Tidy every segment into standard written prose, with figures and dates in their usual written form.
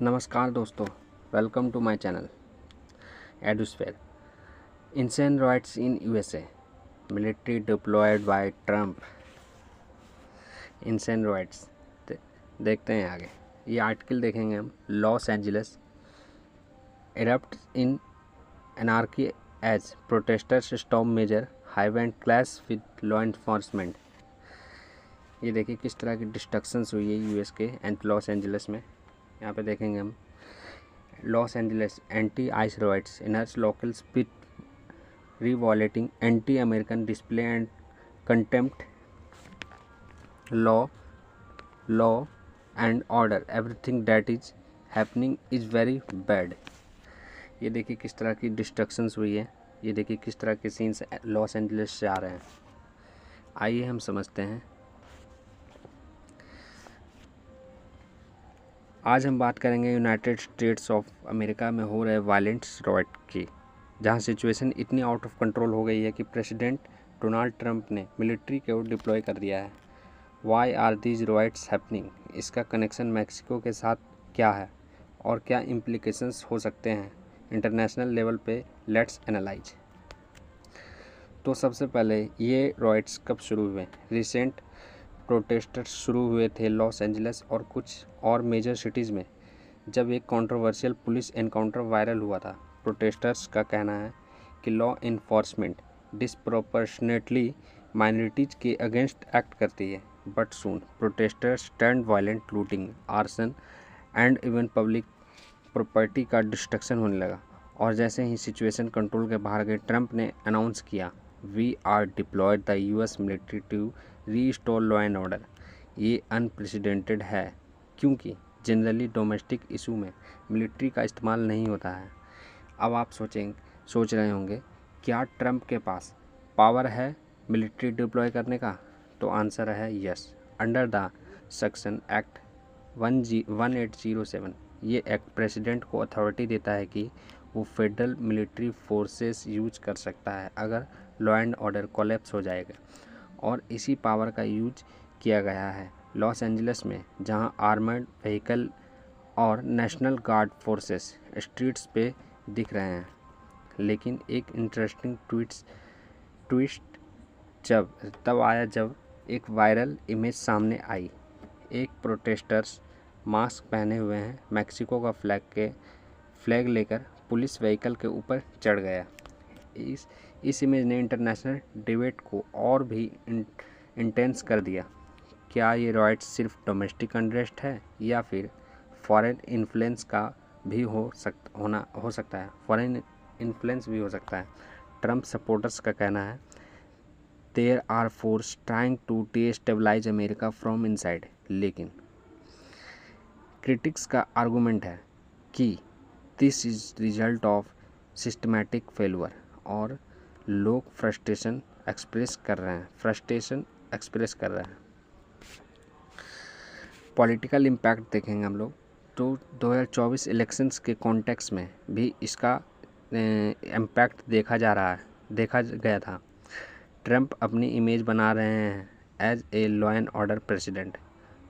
नमस्कार दोस्तों, welcome to my channel Edusphere. Insane riots in USA, military deployed by Trump. Insane riots देखते हैं आगे। ये आर्टिकल देखेंगे हम। Los Angeles erupt in anarchy as protesters storm major highway and clash with law enforcement. ये देखिए किस तरह की डिस्ट्रक्शंस हुई है यूएस के एंड लॉस एंजलिस में। यहाँ पे देखेंगे हम। Los Angeles anti-ICE riots energe locals with revolting anti-American display and contempt. Law and order. Everything that is happening is very bad. ये देखिए किस तरह की डिस्ट्रक्शंस हुई है। ये देखिए किस तरह के सीन्स लॉस एंजलिस से आ रहे हैं। आइए हम समझते हैं। आज हम बात करेंगे यूनाइटेड स्टेट्स ऑफ अमेरिका में हो रहे वायलेंट राइट की, जहां सिचुएशन इतनी आउट ऑफ कंट्रोल हो गई है कि प्रेसिडेंट डोनाल्ड ट्रंप ने मिलिट्री को डिप्लॉय कर दिया है। Why are these riots happening? इसका कनेक्शन मैक्सिको के साथ क्या है और क्या इम्प्लीकेशंस हो सकते हैं इंटरनेशनल लेवल पे? Let's analyse. तो सबसे पहले ये राइट्स कब शुरू हुए? रिसेंट प्रोटेस्टर्स शुरू हुए थे लॉस एंजलिस और कुछ और मेजर सिटीज़ में जब एक कंट्रोवर्शियल पुलिस एनकाउंटर वायरल हुआ था। प्रोटेस्टर्स का कहना है कि लॉ इन्फोर्समेंट डिस्प्रोपोर्शनेटली माइनॉरिटीज़ के अगेंस्ट एक्ट करती है। But soon protesters turned violent, looting, arson and even public property का डिस्ट्रक्शन होने लगा। और जैसे ही सिचुएशन कंट्रोल के बाहर गई, ट्रंप ने अनाउंस किया we are deployed the US military to restore law and order. ये अनप्रेसिडेंटेड है क्योंकि जनरली डोमेस्टिक इशू में मिलिट्री का इस्तेमाल नहीं होता है। अब आप सोच रहे होंगे क्या ट्रंप के पास पावर है मिलिट्री डिप्लॉय करने का? तो आंसर है yes. Under the section act 1807 ये एक्ट प्रेसिडेंट को अथॉरिटी देता है कि वो फेडरल मिलिट्री फोर्सेस यूज कर सकता है अगर लॉ एंड ऑर्डर कोलैप्स हो जाएगा। और इसी पावर का यूज किया गया है लॉस एंजलिस में, जहां आर्मर्ड व्हीकल और नेशनल गार्ड फोर्सेस स्ट्रीट्स पे दिख रहे हैं। लेकिन एक इंटरेस्टिंग ट्विस्ट तब आया जब एक वायरल इमेज सामने आई। एक प्रोटेस्टर्स मास्क पहने हुए हैं, मैक्सिको का फ्लैग लेकर पुलिस व्हीकल के ऊपर चढ़ गया। इस इमेज ने इंटरनेशनल डिबेट को और भी इंटेंस कर दिया। क्या ये राइट्स सिर्फ डोमेस्टिक अनरेस्ट है या फिर फॉरेन इन्फ्लुएंस का भी हो सकता है? फॉरेन इन्फ्लुएंस भी हो सकता है। ट्रंप सपोर्टर्स का कहना है there are force trying to destabilize America from inside. लेकिन क्रिटिक्स का आर्गूमेंट है कि this is result of systematic failure और लोग फ्रस्ट्रेशन एक्सप्रेस कर रहे हैं। पॉलिटिकल इम्पैक्ट देखेंगे हम लोग तो 2024 इलेक्शंस के कॉन्टेक्स्ट में भी इसका इम्पैक्ट देखा गया था। ट्रंप अपनी इमेज बना रहे हैं as a law and order president,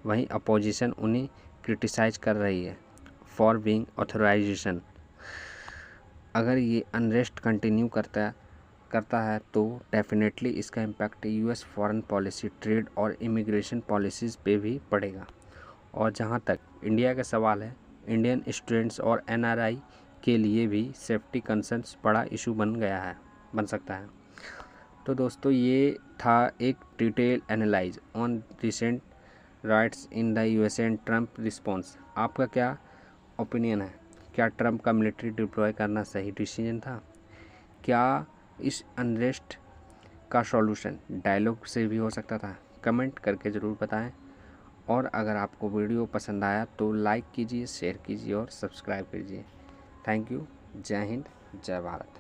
वहीं अपोजिशन उन्हें क्रिटिसाइज कर रही है फॉर बीइंग ऑथराइजेशन। अगर ये अनरेस्ट कंटिन्यू करता है तो डेफिनेटली इसका impact US foreign policy, trade और इमिग्रेशन पॉलिसीज़ पे भी पड़ेगा। और जहाँ तक इंडिया का सवाल है, इंडियन स्टूडेंट्स और एनआरआई के लिए भी सेफ्टी कंसर्न्स बड़ा इशू बन सकता है। तो दोस्तों ये था एक detail analyse on recent rights in the USA and Trump response. आपका क्या ओपिनियन है? क्या ट्रंप का मिलिट्री डिप्लॉय करना सही डिसीजन था? क्या इस अनरेस्ट का सॉल्यूशन डायलॉग से भी हो सकता था? कमेंट करके ज़रूर बताएं। और अगर आपको वीडियो पसंद आया तो लाइक कीजिए, शेयर कीजिए और सब्सक्राइब कीजिए। Thank you. जय हिंद, जय भारत।